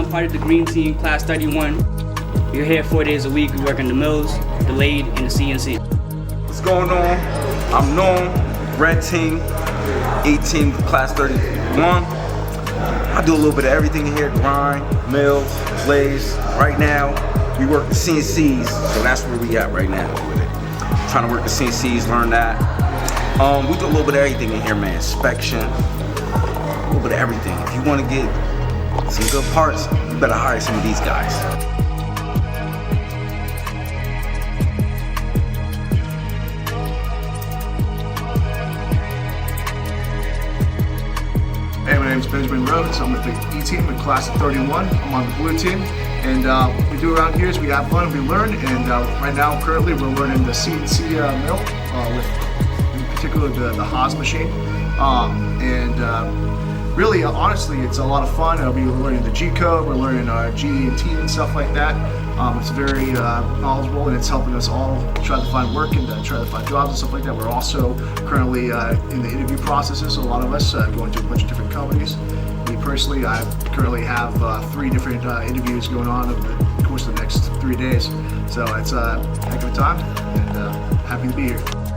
I'm part of the green team, class 31. We're here 4 days a week. We work in the mills, the lathe, and the CNC. What's going on? I'm Norm, red team, 18, class 31. I do a little bit of everything in here, grind, mills, lathes. Right now, we work the CNCs, so that's where we at right now with it. Trying to work the CNCs, learn that. We do a little bit of everything in here, man. Inspection, a little bit of everything. If you want to get some good parts, you better hire some of these guys. Hey, my name is Benjamin Rhodes. I'm with the E team in class of 31. I'm on the blue team. And what we do around here is we have fun, we learn, and right now, currently, we're learning the CNC mill, with in particular the Haas machine. Really, honestly, it's a lot of fun. We're learning the G code, we're learning G and T and stuff like that. It's very knowledgeable, and it's helping us all try to find work and try to find jobs and stuff like that. We're also currently in the interview processes, a lot of us going to a bunch of different companies. Me personally, I currently have 3 different interviews going on over the course of the next 3 days. So it's a heck of a time, and happy to be here.